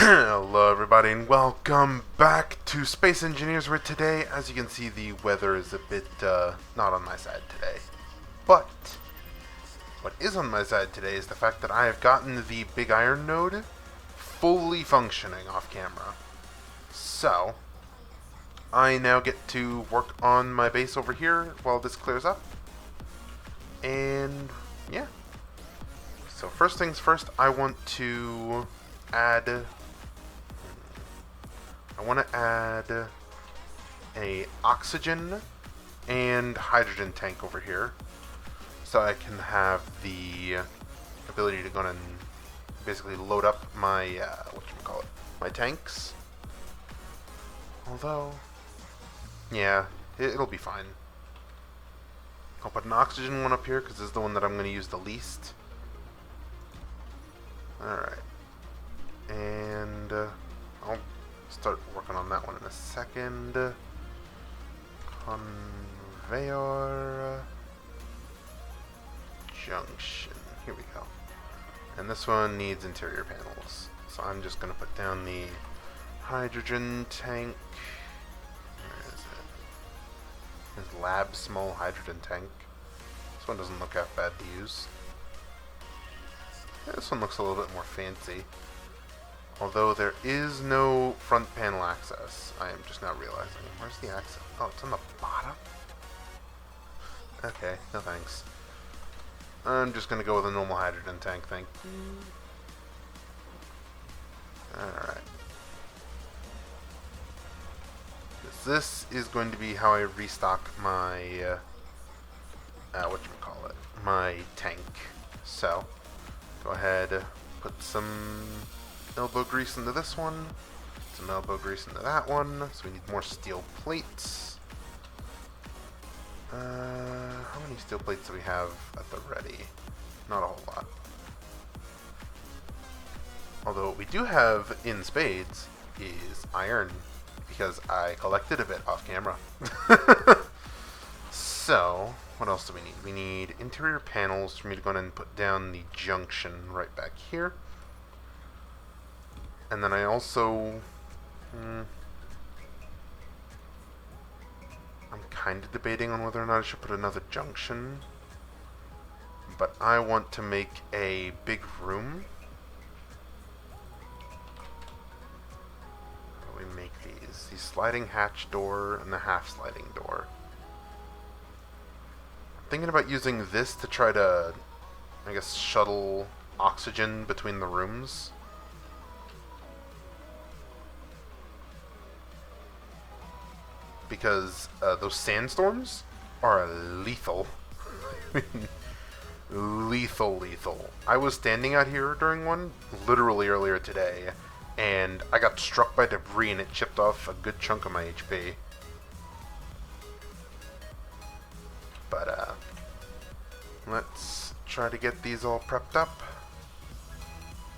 Hello everybody and welcome back to Space Engineers, where today, as you can see, the weather is a bit not on my side today. But what is on my side today is the fact that I have gotten the big iron node fully functioning off camera. So I now get to work on my base over here while this clears up. And yeah. So first things first, I want to add a oxygen and hydrogen tank over here, so I can have the ability to go and basically load up my my tanks. Although, yeah, it'll be fine. I'll put an oxygen one up here because this is the one that I'm going to use the least. Alright. And I'll start working on that one in a second. Conveyor junction. Here we go. And this one needs interior panels. So I'm just going to put down the hydrogen tank. Where is it? This lab small hydrogen tank. This one doesn't look that bad to use. Yeah, this one looks a little bit more fancy. Although there is no front panel access. I am just now realizing. Where's the access? Oh, it's on the bottom? Okay, no thanks. I'm just going to go with a normal hydrogen tank, thank you. Alright. This is going to be how I restock my, my tank. So, go ahead, put some elbow grease into this one, some elbow grease into that one, so we need more steel plates. How many steel plates do we have at the ready? Not a whole lot. Although what we do have in spades is iron, because I collected a bit off camera. So, what else do we need? We need interior panels for me to go in and put down the junction right back here. And then I also... I'm kind of debating on whether or not I should put another junction. But I want to make a big room. How do we make these? The sliding hatch door and the half sliding door. I'm thinking about using this to try to, I guess, shuttle oxygen between the rooms. Because those sandstorms are lethal. Lethal. I was standing out here during one, literally earlier today, and I got struck by debris and it chipped off a good chunk of my HP. But, let's try to get these all prepped up.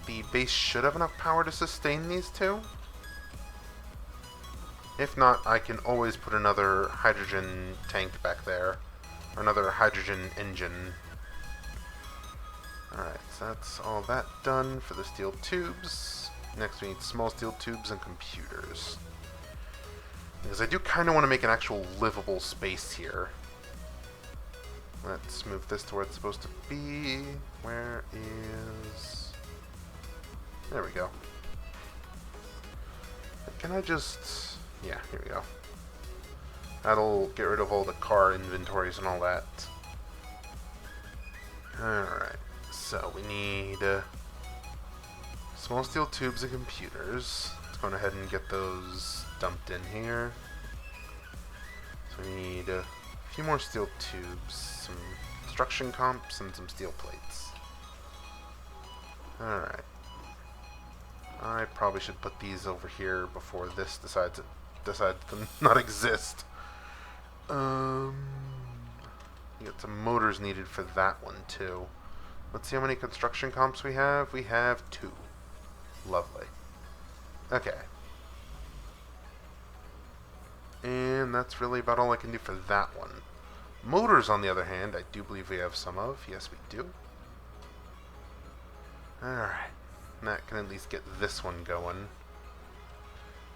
The base should have enough power to sustain these two. If not, I can always put another hydrogen tank back there. Or another hydrogen engine. Alright, so that's all that done for the steel tubes. Next we need small steel tubes and computers. Because I do kind of want to make an actual livable space here. Let's move this to where it's supposed to be. Where is... There we go. Can I just... Yeah, here we go. That'll get rid of all the car inventories and all that. Alright, so we need small steel tubes and computers. Let's go ahead and get those dumped in here. So we need a few more steel tubes, some construction comps, and some steel plates. Alright. I probably should put these over here before this decides to not exist. You got some motors needed for that one too. Let's see how many construction comps we have. We have 2. Lovely. Okay. And that's really about all I can do for that one. Motors, on the other hand, I do believe we have some of. Yes, we do. Alright. And that can at least get this one going.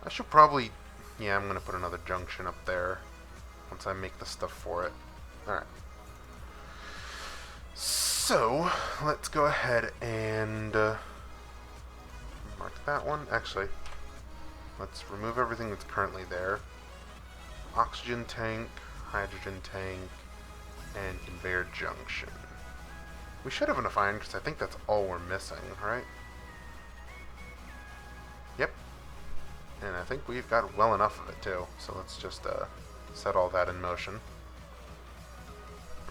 I should probably... Yeah, I'm going to put another junction up there once I make the stuff for it. Alright. So, let's go ahead and mark that one. Actually, let's remove everything that's currently there. Oxygen tank, hydrogen tank, and conveyor junction. We should have enough iron because I think that's all we're missing, right? Yep. And I think we've got well enough of it too. So let's just set all that in motion.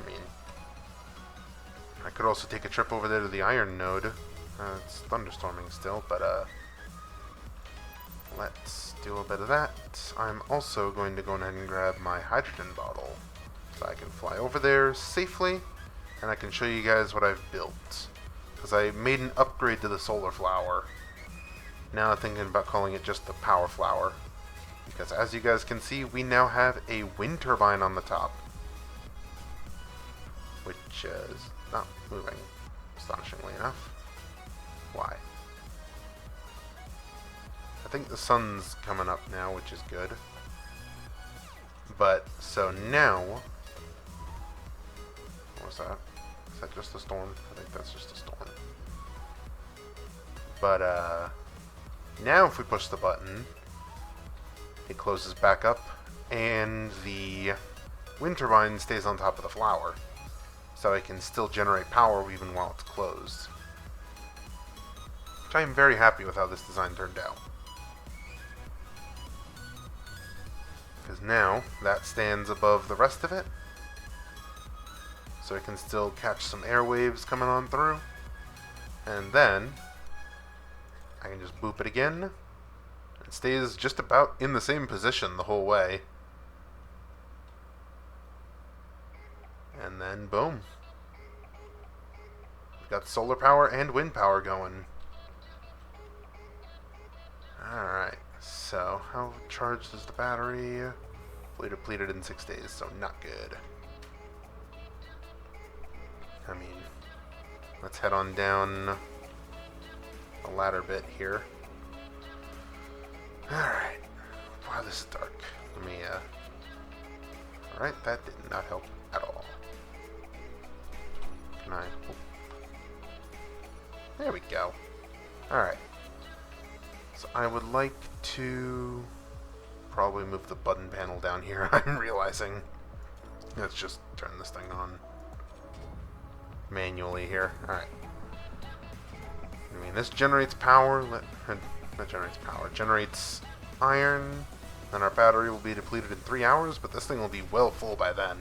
I mean, I could also take a trip over there to the iron node. It's thunderstorming still, but let's do a bit of that. I'm also going to go ahead and grab my hydrogen bottle so I can fly over there safely, and I can show you guys what I've built. Because I made an upgrade to the solar flower. Now I'm thinking about calling it just the power flower. Because as you guys can see, we now have a wind turbine on the top. Which is not moving, astonishingly enough. Why? I think the sun's coming up now, which is good. But, so now... What was that? Is that just a storm? I think that's just a storm. But, now if we push the button, it closes back up, and the wind turbine stays on top of the flower. So it can still generate power even while it's closed. Which I am very happy with how this design turned out. Because now, that stands above the rest of it. So it can still catch some airwaves coming on through. And then, I can just boop it again. It stays just about in the same position the whole way. And then, boom. We've got solar power and wind power going. Alright, so how charged is the battery? Fully depleted in 6 days, so not good. I mean, let's head on down the ladder bit here. Alright. Wow, this is dark. Let me, Alright, that did not help at all. Can I... Oh. There we go. Alright. So I would like to probably move the button panel down here, I'm realizing. Let's just turn this thing on manually here. Alright. I mean, this generates power. That generates power. Generates iron. Then our battery will be depleted in 3 hours, but this thing will be well full by then.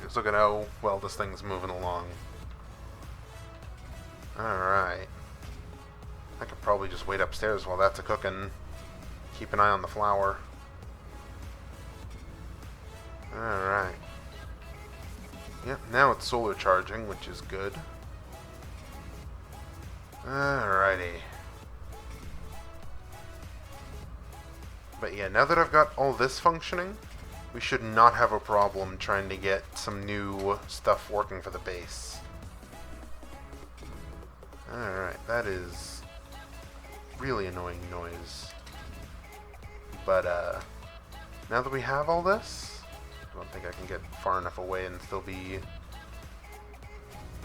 Just look at how well this thing's moving along. Alright. I could probably just wait upstairs while that's a-cooking. Keep an eye on the flower. Alright. Yep, now it's solar charging, which is good. Alrighty. But yeah, now that I've got all this functioning, we should not have a problem trying to get some new stuff working for the base. Alright, that is really annoying noise. But, now that we have all this, I don't think I can get far enough away and still be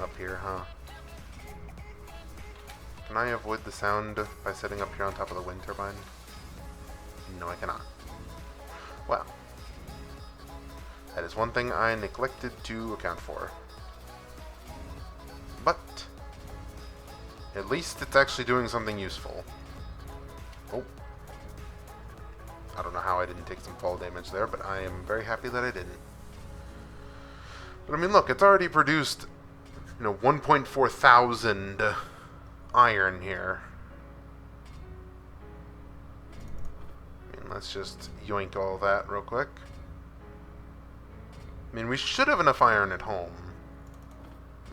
up here, huh? Can I avoid the sound by sitting up here on top of the wind turbine? No, I cannot. Well, that is one thing I neglected to account for. But, at least it's actually doing something useful. Oh. I don't know how I didn't take some fall damage there, but I am very happy that I didn't. But I mean, look, it's already produced, 1.4 thousand iron here. I mean, let's just yoink all that real quick. I mean, we should have enough iron at home.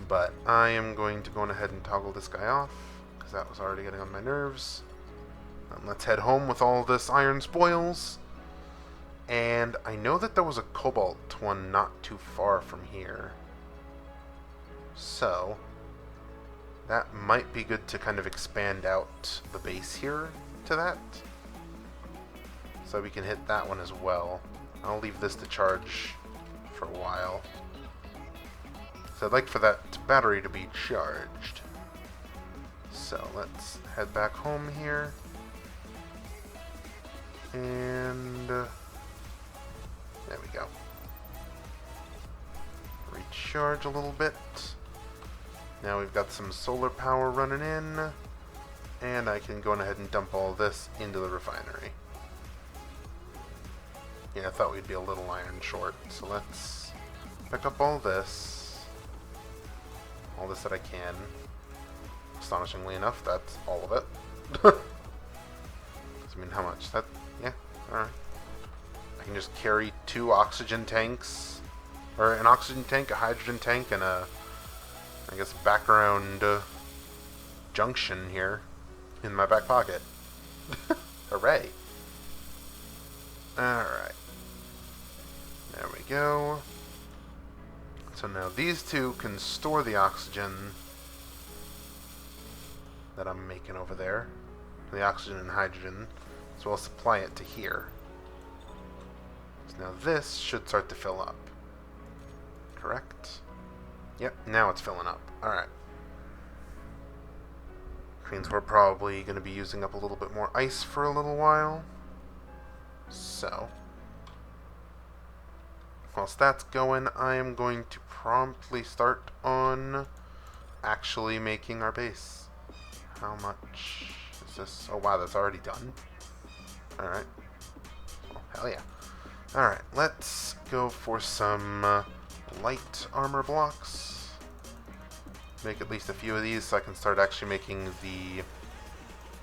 But I am going to go ahead and toggle this guy off, because that was already getting on my nerves. And let's head home with all this iron spoils. And I know that there was a cobalt one not too far from here. So, That might be good to kind of expand out the base here to that. So we can hit that one as well. I'll leave this to charge for a while. So I'd like for that battery to be charged. So let's head back home here. And there we go. Recharge a little bit. Now we've got some solar power running in. And I can go ahead and dump all this into the refinery. Yeah, I thought we'd be a little iron short. So let's pick up all this. All this that I can. Astonishingly enough, that's all of it. I mean, how much? That, yeah, alright. I can just carry 2 oxygen tanks. Or an oxygen tank, a hydrogen tank, and a, I guess, background junction here in my back pocket. Hooray. Alright. There we go. So now these 2 can store the oxygen that I'm making over there. The oxygen and hydrogen. So I'll supply it to here. So now this should start to fill up. Correct? Yep, now it's filling up. Alright. Means we're probably going to be using up a little bit more ice for a little while. So, whilst that's going, I am going to promptly start on actually making our base. How much is this? Oh wow, that's already done. Alright. Oh, hell yeah. Alright, let's go for some light armor blocks. Make at least a few of these so I can start actually making the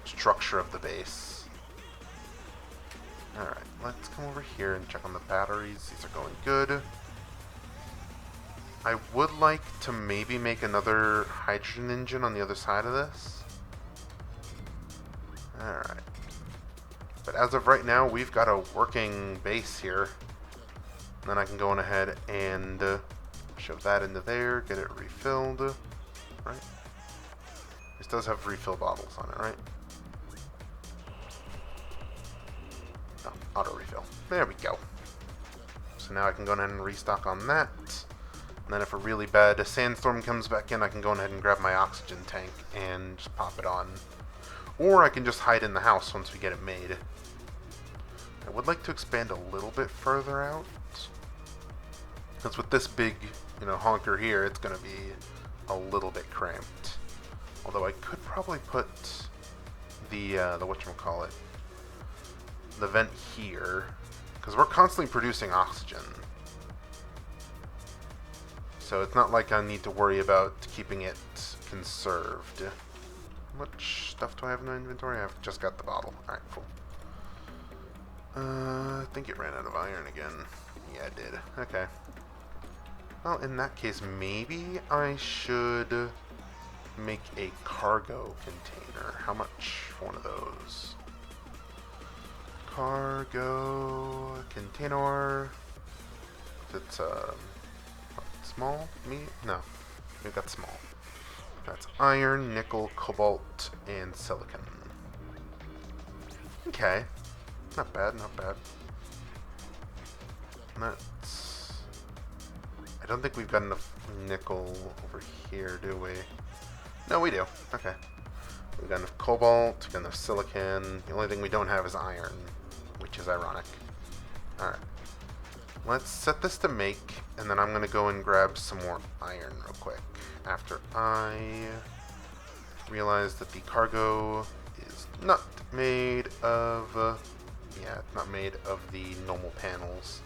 structure of the base. Alright, let's come over here and check on the batteries. These are going good. I would like to maybe make another hydrogen engine on the other side of this. Alright. But as of right now, we've got a working base here. And then I can go on ahead and shove that into there, get it refilled. Right? This does have refill bottles on it, right? Oh, auto refill. There we go. So now I can go ahead and restock on that. And then if a really bad sandstorm comes back in, I can go ahead and grab my oxygen tank and just pop it on. Or I can just hide in the house once we get it made. I would like to expand a little bit further out. Because with this big, honker here, it's going to be a little bit cramped. Although I could probably put the whatchamacallit, the vent here, because we're constantly producing oxygen. So it's not like I need to worry about keeping it conserved. How much stuff do I have in my inventory? I've just got the bottle. Alright, cool. I think it ran out of iron again. Yeah, it did. Okay. Well, in that case, maybe I should make a cargo container. How much for one of those? Cargo container. It's small? Medium? No. We've got small. That's iron, nickel, cobalt, and silicon. Okay. Not bad, not bad. That's... I don't think we've got enough nickel over here, do we? No, we do. Okay. We've got enough cobalt, we've got enough silicon. The only thing we don't have is iron, which is ironic. Alright. Let's set this to make, and then I'm going to go and grab some more iron real quick. After I realize that the cargo is not made of... yeah, it's not made of the normal panels.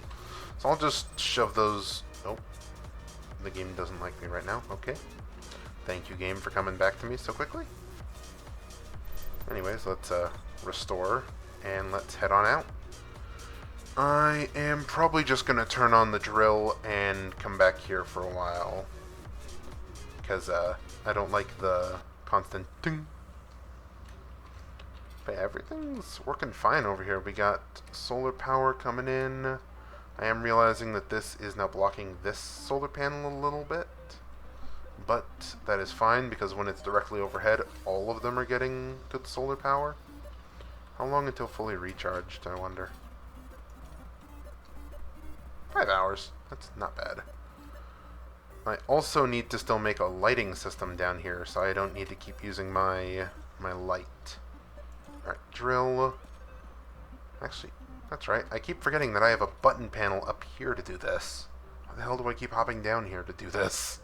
So I'll just shove those... Oh. The game doesn't like me right now. Okay. Thank you, game, for coming back to me so quickly. Anyways, let's restore, and let's head on out. I am probably just going to turn on the drill and come back here for a while. Because I don't like the constant ding. But everything's working fine over here. We got solar power coming in. I am realizing that this is now blocking this solar panel a little bit. But that is fine, because when it's directly overhead, all of them are getting good solar power. How long until fully recharged, I wonder? 5 hours. That's not bad. I also need to still make a lighting system down here, so I don't need to keep using my light. Alright, drill. Actually, that's right. I keep forgetting that I have a button panel up here to do this. Why the hell do I keep hopping down here to do this?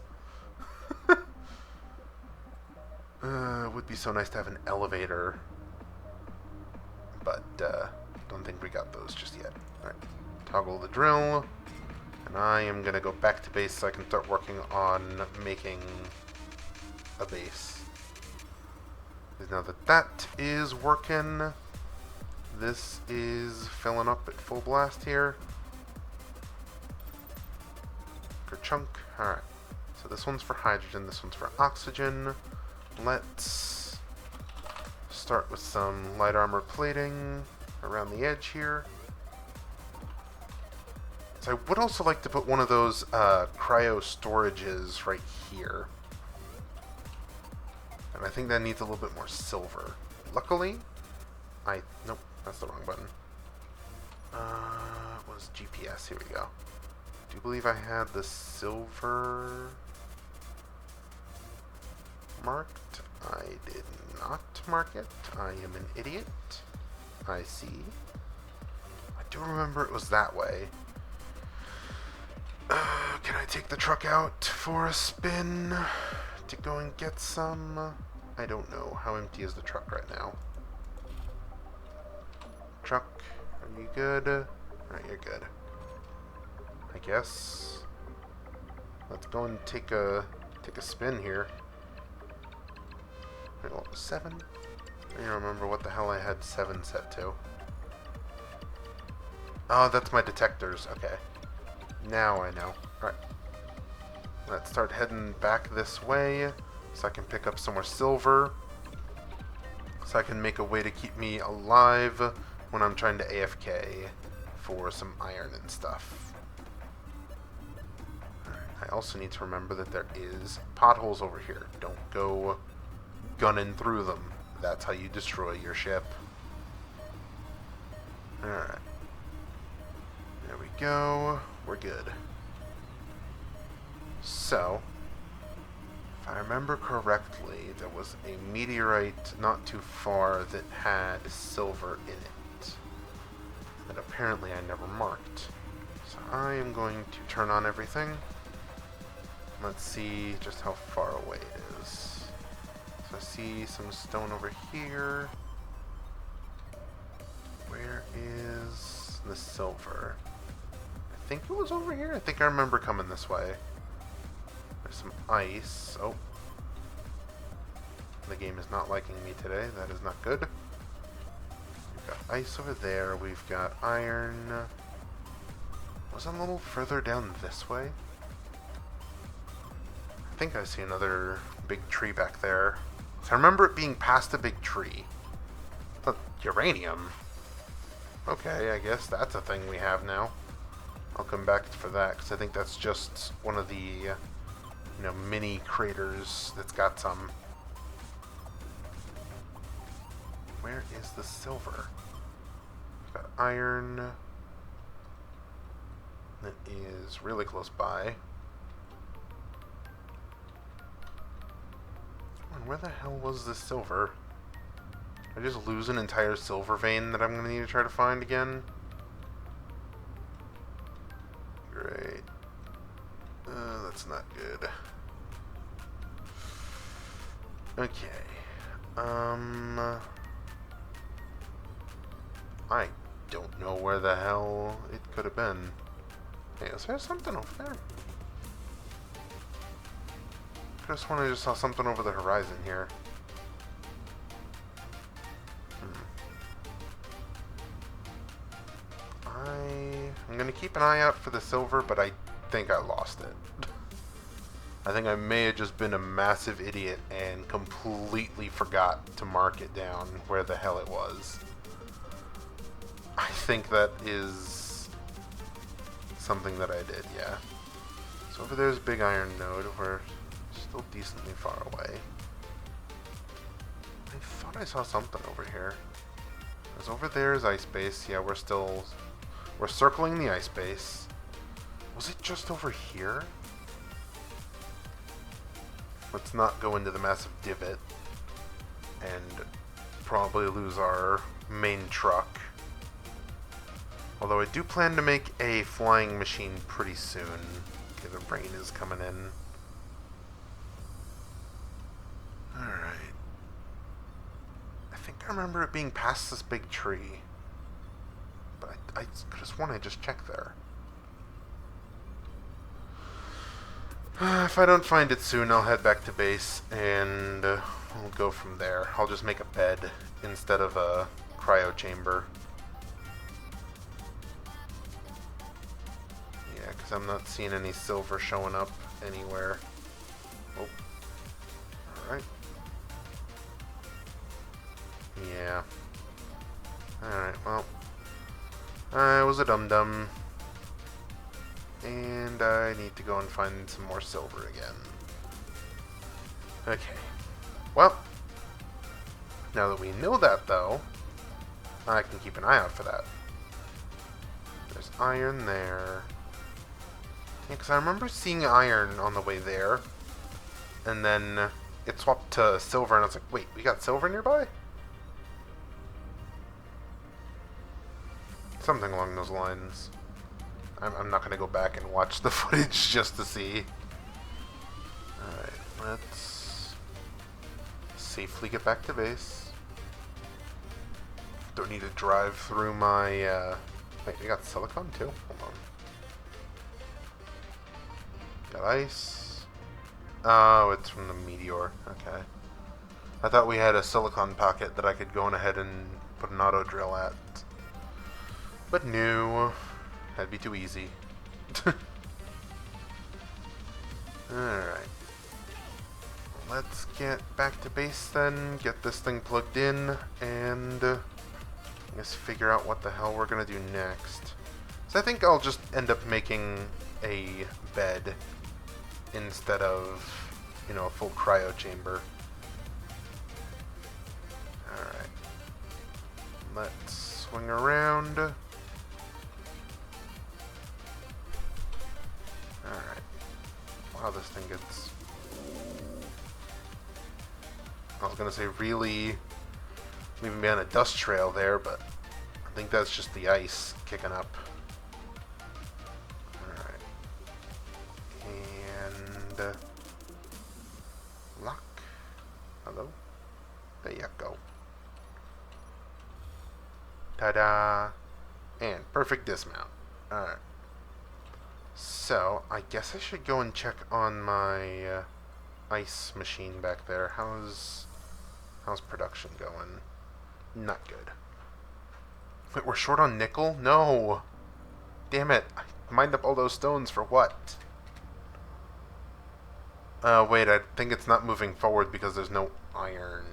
It would be so nice to have an elevator. But, don't think we got those just yet. Alright, toggle the drill. And I am going to go back to base so I can start working on making a base. Now that that is working, this is filling up at full blast here. Chunk. Alright. So this one's for hydrogen, this one's for oxygen. Let's start with some light armor plating around the edge here. So I would also like to put one of those cryo storages right here. And I think that needs a little bit more silver. Luckily, nope, that's the wrong button. It was GPS, here we go. I do believe I had the silver marked. I did not mark it. I am an idiot. I see. I do remember it was that way. Can I take the truck out for a spin to go and get some? I don't know. How empty is the truck right now? Truck, are you good? Alright, you're good. I guess. Let's go and take a spin here. Wait, what was 7? I don't remember what the hell I had 7 set to. Oh, that's my detectors. Okay. Now I know. Alright. Let's start heading back this way so I can pick up some more silver. So I can make a way to keep me alive when I'm trying to AFK for some iron and stuff. I also need to remember that there is potholes over here. Don't go gunning through them. That's how you destroy your ship. Alright. There we go. We're good. So, if I remember correctly, there was a meteorite not too far that had silver in it. That apparently I never marked. So I am going to turn on everything. Let's see just how far away it is. So I see some stone over here. Where is the silver? I think it was over here. I think I remember coming this way. There's some ice. Oh. The game is not liking me today. That is not good. We've got ice over there. We've got iron. Was it a little further down this way? I think I see another big tree back there. So I remember it being past a big tree. But uranium. Okay, I guess that's a thing we have now. I'll come back for that because I think that's just one of the, mini craters that's got some. Where is the silver? We've got iron. That is really close by. And where the hell was the silver? Did I just lose an entire silver vein that I'm going to need to try to find again? Great. That's not good. Okay. I don't know where the hell it could have been. Hey, is there something over there? I just saw something over the horizon here. I'm gonna keep an eye out for the silver, but I think I lost it. I think I may have just been a massive idiot and completely forgot to mark it down where the hell it was. I think that is something that I did, yeah. So over there's Big Iron Node. We're just Still decently far away. I thought I saw something over here. Because over there is ice base. Yeah, we're circling the ice base. Was it just over here? Let's not go into the massive divot and probably lose our main truck. Although I do plan to make a flying machine pretty soon. Okay, the rain is coming in. Alright. I think I remember it being past this big tree. But I could have sworn I just checked there. If I don't find it soon, I'll head back to base and we'll go from there. I'll just make a bed instead of a cryo chamber. Yeah, because I'm not seeing any silver showing up anywhere. Oh. Alright. Yeah. Alright, well. I was a dum-dum. And I need to go and find some more silver again. Okay. Well, now that we know that, though, I can keep an eye out for that. There's iron there. Yeah, because I remember seeing iron on the way there. And then it swapped to silver, and I was like, wait, we got silver nearby? Something along those lines. I'm not going to go back and watch the footage just to see. Alright, let's safely get back to base. Don't need to drive through my... Wait, we got silicon too? Hold on. Got ice. Oh, it's from the meteor. Okay. I thought we had a silicon pocket that I could go on ahead and put an auto drill at. But no. That'd be too easy. Alright. Let's get back to base then, get this thing plugged in, and I guess figure out what the hell we're gonna do next. So I think I'll just end up making a bed instead of, you know, a full cryo chamber. Alright. Let's swing around. Alright. Wow, this thing gets... I was gonna say really leaving me on a dust trail there, but I think that's just the ice kicking up. Alright. And... lock. Hello? There you go. Ta-da! And perfect dismount. Alright. So, I guess I should go and check on my ice machine back there. How's production going? Not good. Wait, we're short on nickel? No! Damn it. I mined up all those stones for what? Wait, I think it's not moving forward because there's no iron.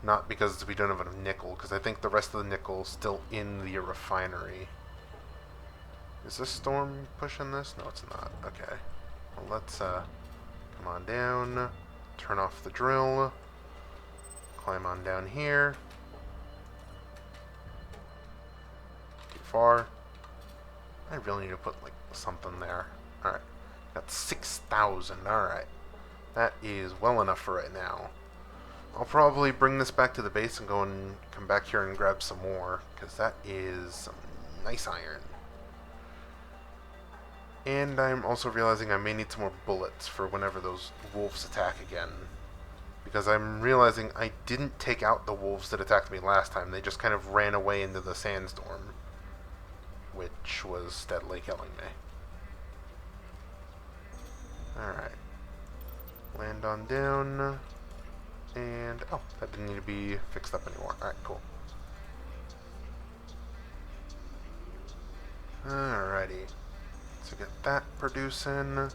Not because we don't have enough nickel, because I think the rest of the nickel's still in the refinery. Is this storm pushing this? No, it's not. Okay. Well, let's, come on down. Turn off the drill. Climb on down here. Too far. I really need to put, like, something there. Alright. Got 6,000. Alright. That is well enough for right now. I'll probably bring this back to the base and go and come back here and grab some more, because that is some nice iron. And I'm also realizing I may need some more bullets for whenever those wolves attack again. Because I'm realizing I didn't take out the wolves that attacked me last time. They just kind of ran away into the sandstorm, which was steadily killing me. Alright. Land on down. And, oh, that didn't need to be fixed up anymore. Alright, cool. Alrighty. So get that producing.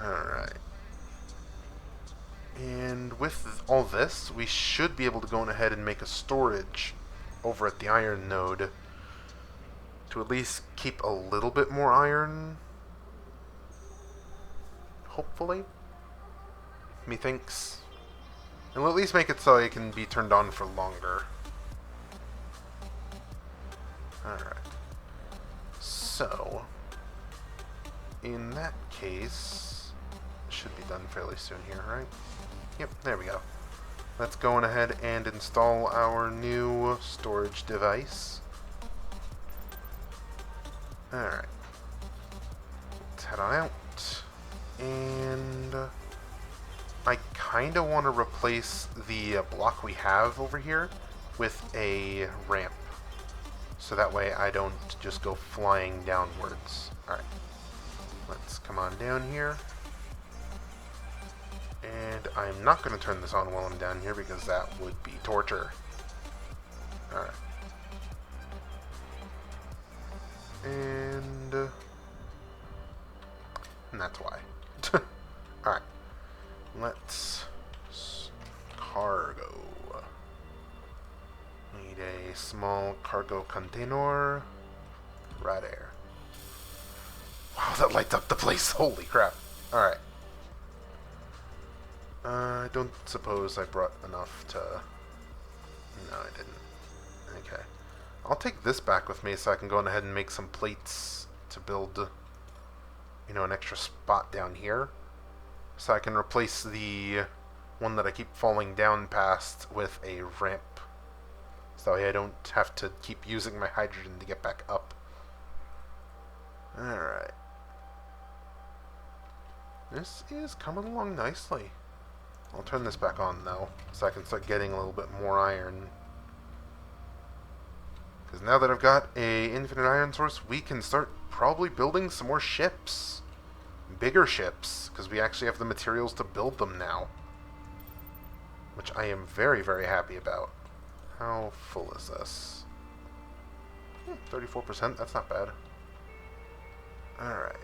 Alright. And with all this, we should be able to go on ahead and make a storage over at the iron node to at least keep a little bit more iron. hopefully. Methinks. And we'll at least make it so it can be turned on for longer. Alright. So, in that case, it should be done fairly soon here, right? Yep, there we go. Let's go on ahead and install our new storage device. Alright. Let's head on out. And I kind of want to replace the block we have over here with a ramp. So that way I don't just go flying downwards. Alright. Let's come on down here. And I'm not going to turn this on while I'm down here because that would be torture. Alright. And that's why. Alright. Let's cargo. Need a small cargo container. Right there. Wow, that lights up the place. Holy crap. Alright. I don't suppose I brought enough to... No, I didn't. Okay. I'll take this back with me so I can go ahead and make some plates to build, you know, an extra spot down here. So I can replace the one that I keep falling down past with a ramp. So I don't have to keep using my hydrogen to get back up. Alright. This is coming along nicely. I'll turn this back on though, so I can start getting a little bit more iron. Because now that I've got a infinite iron source, we can start probably building some more ships. Bigger ships, because we actually have the materials to build them now. Which I am very, very happy about. How full is this? 34%, that's not bad. Alright,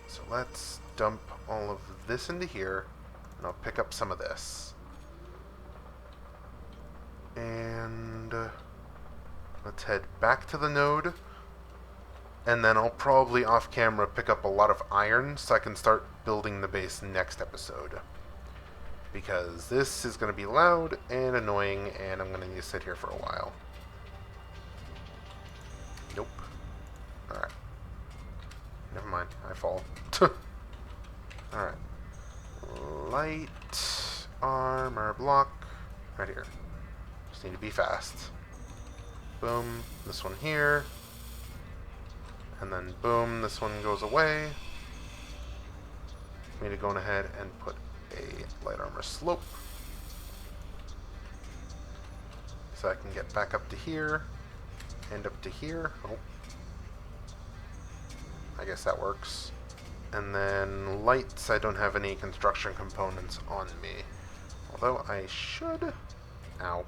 so let's dump all of this into here, and I'll pick up some of this. And let's head back to the node, and then I'll probably off camera pick up a lot of iron so I can start building the base next episode. Because this is going to be loud and annoying, and I'm going to need to sit here for a while. Nope. Alright. Never mind, I fall. Alright. Light armor block. Right here. Just need to be fast. Boom. This one here. And then boom, this one goes away. We need to go ahead and put a light armor slope. So I can get back up to here. And up to here. Oh. I guess that works. And then lights, I don't have any construction components on me. Although I should, ow,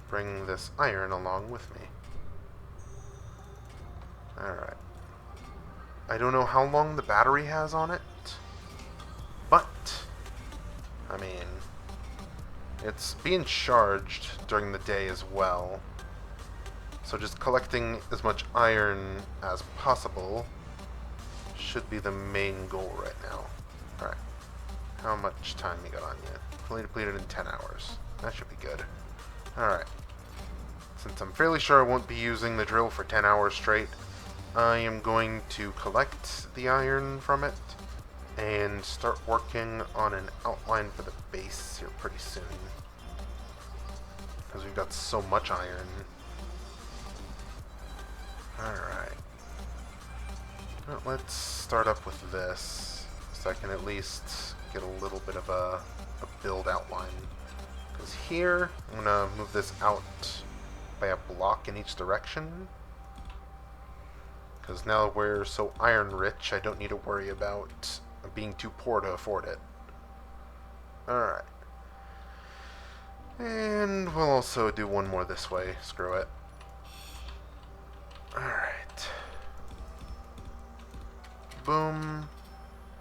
bring this iron along with me. Alright. I don't know how long the battery has on it, but, I mean, it's being charged during the day as well. So just collecting as much iron as possible should be the main goal right now. Alright. How much time you got on you? Fully depleted in 10 hours. That should be good. Alright. Since I'm fairly sure I won't be using the drill for 10 hours straight, I am going to collect the iron from it and start working on an outline for the base here pretty soon. Because we've got so much iron. Alright. Well, let's start up with this, so I can at least get a little bit of a build outline. Because here, I'm going to move this out by a block in each direction. Because now we're so iron rich, I don't need to worry about being too poor to afford it. Alright. And we'll also do one more this way, screw it. Alright. Boom.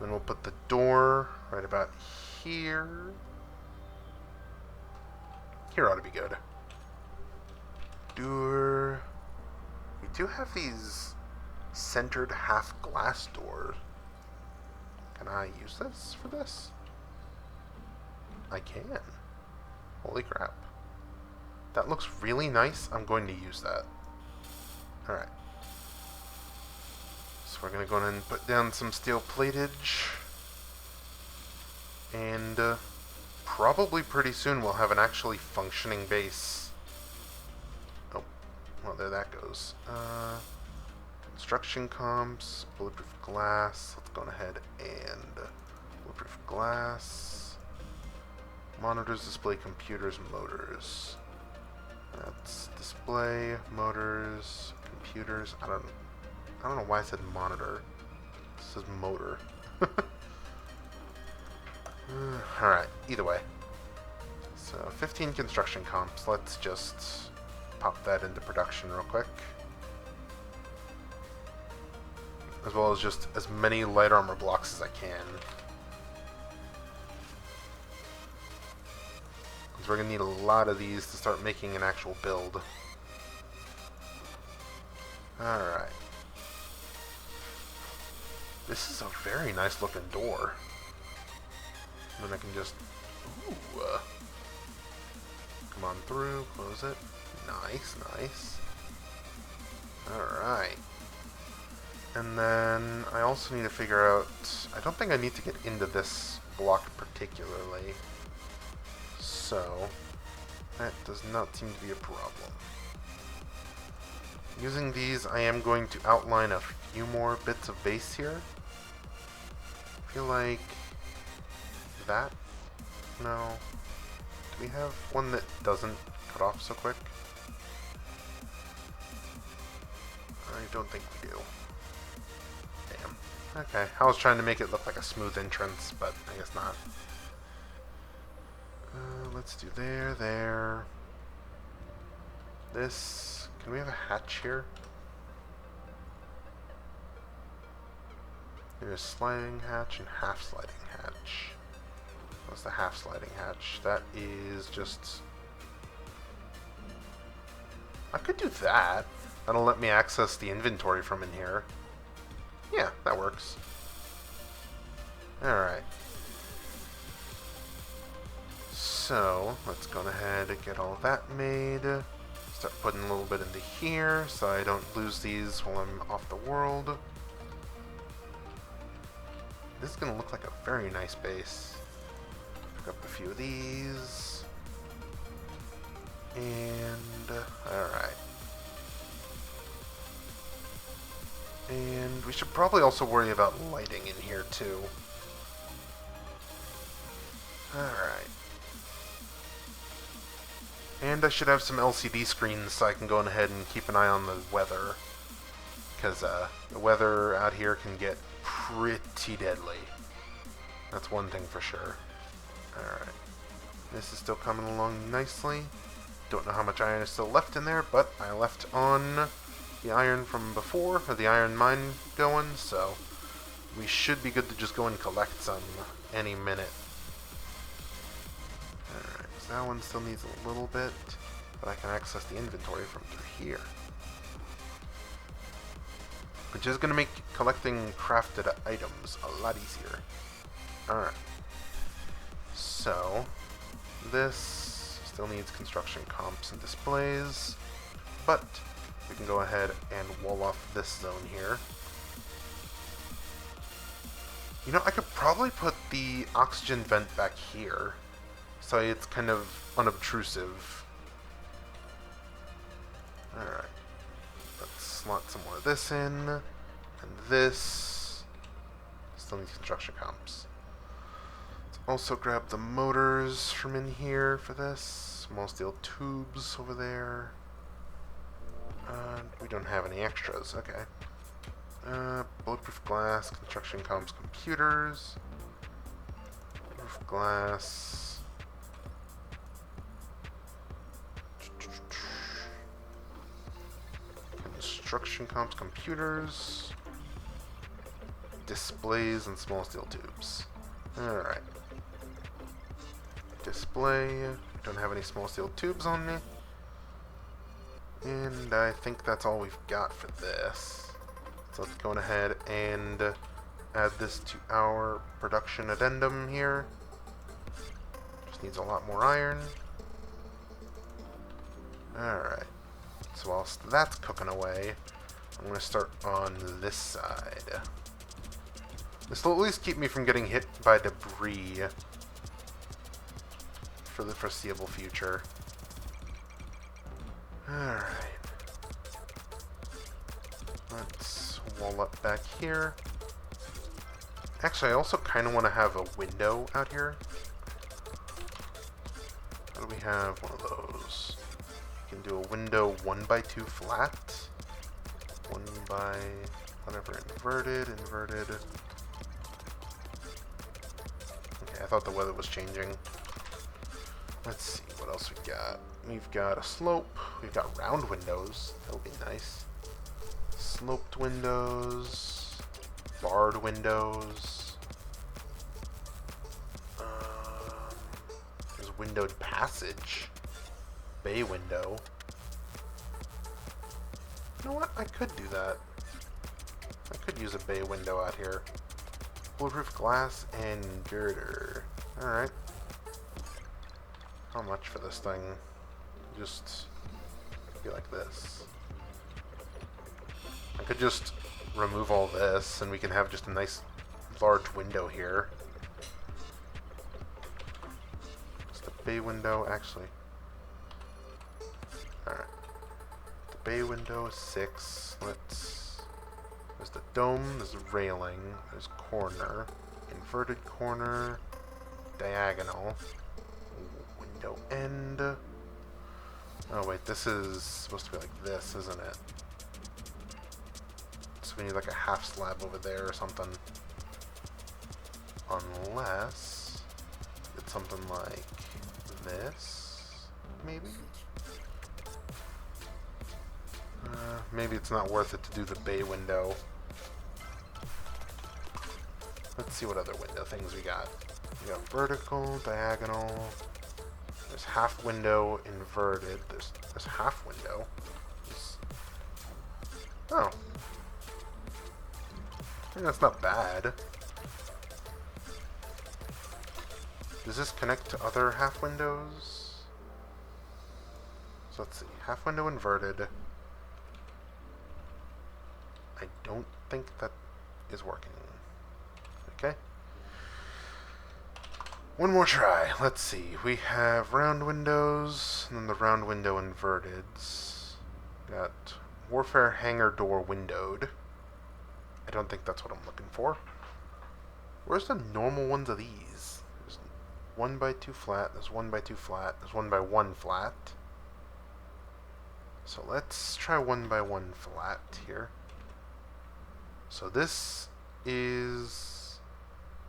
Then we'll put the door right about here. Here ought to be good. Door. We do have these centered half glass doors. Can I use this for this? I can. Holy crap. That looks really nice. I'm going to use that. Alright. So we're going to go ahead and put down some steel platage. And probably pretty soon we'll have an actually functioning base. Oh, well, there that goes. Construction comps, bulletproof glass. Let's go ahead and bulletproof glass. Monitors, display, computers, motors. That's display, motors, computers. I don't know why I said monitor. It says motor. Alright, either way. So 15 construction comps. Let's just pop that into production real quick. As well as just as many light armor blocks as I can. Because we're going to need a lot of these to start making an actual build. Alright. This is a very nice looking door. And then I can just... Ooh, come on through, close it. Nice, nice. Alright. And then I also need to figure out... I don't think I need to get into this block particularly. So, that does not seem to be a problem. Using these, I am going to outline a few more bits of base here. I feel like... that? No. Do we have one that doesn't cut off so quick? I don't think we do. Damn. Okay, I was trying to make it look like a smooth entrance, but I guess not. Let's do there. This... Can we have a hatch here? There's sliding hatch and half sliding hatch. What's the half sliding hatch? That is just... I could do that. That'll let me access the inventory from in here. Yeah, that works. Alright. So, let's go ahead and get all that made. Start putting a little bit into here so I don't lose these while I'm off the world. This is going to look like a very nice base. Pick up a few of these. And, alright. And we should probably also worry about lighting in here too. Alright. And I should have some LCD screens so I can go ahead and keep an eye on the weather. Because the weather out here can get pretty deadly. That's one thing for sure. Alright. This is still coming along nicely. Don't know how much iron is still left in there, but I left on the iron from before, or the iron mine going, so we should be good to just go and collect some any minute. Alright, so that one still needs a little bit, but I can access the inventory from through here. Which is going to make collecting crafted items a lot easier. Alright. So, this still needs construction comps and displays, but we can go ahead and wall off this zone here. You know, I could probably put the oxygen vent back here, so it's kind of unobtrusive. Alright. Let's slot some more of this in, and this still needs construction comps. Let's also grab the motors from in here for this. Small steel tubes over there. We don't have any extras, okay. Bulletproof glass, construction comps, computers. Roof glass. Construction comps, computers. Displays and small steel tubes. Alright. Display. Don't have any small steel tubes on me. And I think that's all we've got for this. So let's go ahead and add this to our production addendum here. Just needs a lot more iron. Alright. So whilst that's cooking away, I'm going to start on this side. This will at least keep me from getting hit by debris for the foreseeable future. Alright. Let's wall up back here. Actually, I also kind of want to have a window out here. How do we have one of those? We can do a window 1x2 flat. 1 by whatever, inverted. Okay, I thought the weather was changing. Let's see what else we got. We've got a slope. We've got round windows. That would be nice. Sloped windows. Barred windows. There's windowed passage. Bay window. You know what? I could do that. I could use a bay window out here. Bulletproof glass and girder. Alright. How much for this thing? Just be like this. I could just remove all this and we can have just a nice large window here. Just a bay window, actually. Alright. The bay window is 6. There's the dome, there's the railing, there's corner, inverted corner, diagonal, window end. Oh wait, this is supposed to be like this, isn't it? So we need like a half slab over there or something. Unless it's something like this, maybe? Maybe it's not worth it to do the bay window. Let's see what other window things we got. We got vertical, diagonal. There's half window, inverted. There's half window. Oh. I mean, that's not bad. Does this connect to other half windows? So let's see. Half window inverted. I don't think that is working. Okay. One more try. Let's see. We have round windows, and then the round window inverteds. Got warfare hangar door windowed. I don't think that's what I'm looking for. Where's the normal ones of these? There's 1x2 flat, there's 1x2 flat, there's 1x1 flat. So let's try 1x1 flat here. So this is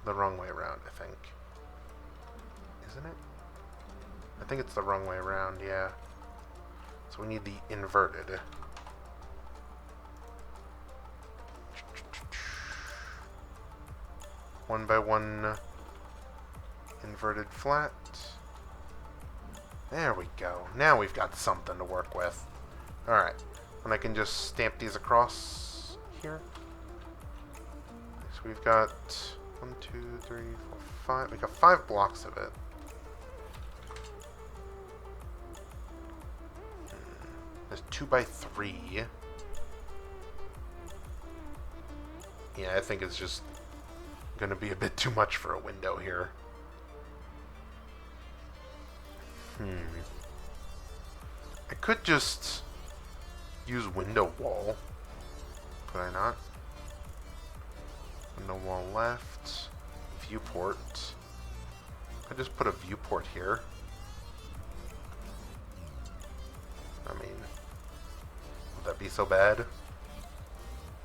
the wrong way around, I think. Isn't it? I think it's the wrong way around, yeah. So we need the inverted. One by one inverted flat. There we go. Now we've got something to work with. Alright. And I can just stamp these across here. So we've got 1, 2, 3, 4, 5. We got 5 blocks of it. There's 2 by 3. Yeah, I think it's just gonna be a bit too much for a window here. I could just use window wall. Could I not? Window wall left. Viewport. I just put a viewport here. I mean, would that be so bad?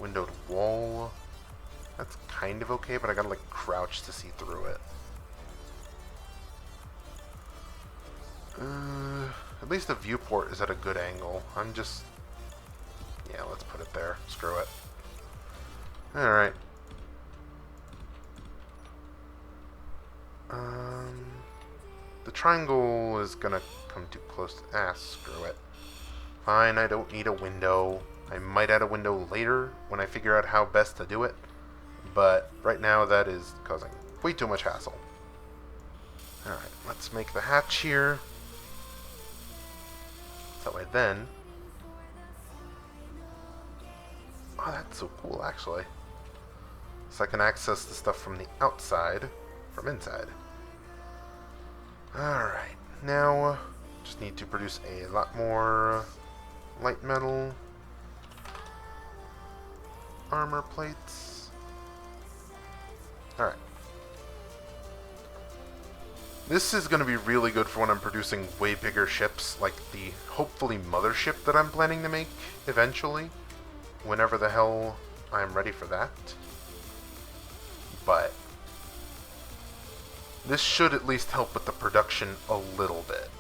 Windowed wall. That's kind of okay, but I gotta like crouch to see through it. At least the viewport is at a good angle. Yeah, let's put it there. Screw it. Alright. The triangle is gonna come too close to... screw it. Fine, I don't need a window. I might add a window later when I figure out how best to do it. But right now that is causing way too much hassle. Alright, let's make the hatch here. That way then... Oh, that's so cool, actually. So I can access the stuff from the outside, from inside. Alright, now just need to produce a lot more light metal armor plates. Alright. This is going to be really good for when I'm producing way bigger ships, like the, hopefully, mothership that I'm planning to make eventually. Whenever the hell I'm ready for that. But this should at least help with the production a little bit.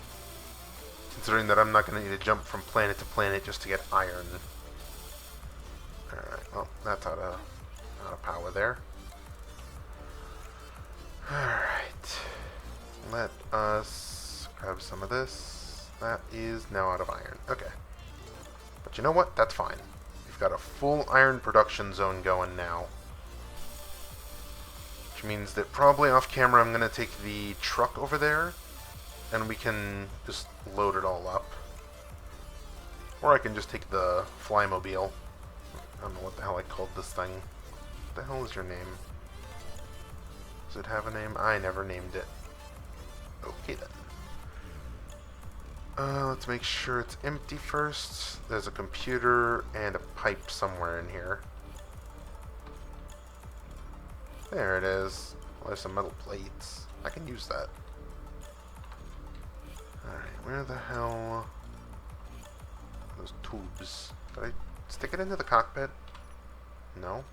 Considering that I'm not going to need to jump from planet to planet just to get iron. Alright, well, that's out of power there. Alright. Let us grab some of this. That is now out of iron. Okay. But you know what? That's fine. We've got a full iron production zone going now. Which means that probably off camera I'm going to take the truck over there. And we can just load it all up. Or I can just take the Flymobile. I don't know what the hell I called this thing. What the hell is your name? Does it have a name? I never named it. Okay then. Let's make sure it's empty first. There's a computer and a pipe somewhere in here. There it is. Well, there's some metal plates. I can use that. Alright, where the hell... Those tubes. Did I stick it into the cockpit? No?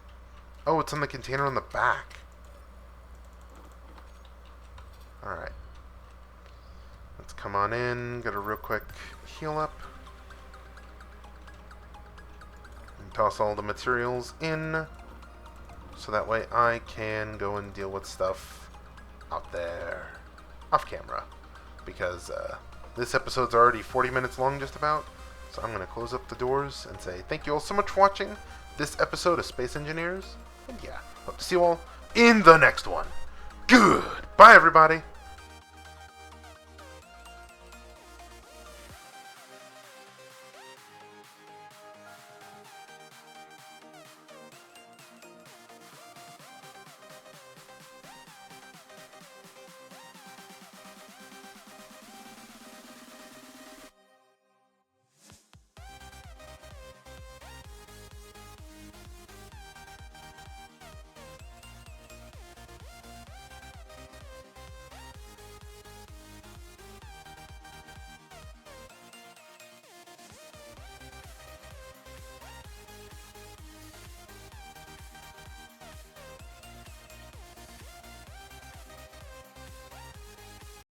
Oh, it's in the container on the back. Alright. Let's come on in, get a real quick heal up. And toss all the materials in. So that way I can go and deal with stuff out there. Off camera. Because this episode's already 40 minutes long just about. So I'm going to close up the doors and say thank you all so much for watching this episode of Space Engineers. And yeah, hope to see you all in the next one. Good. Bye everybody.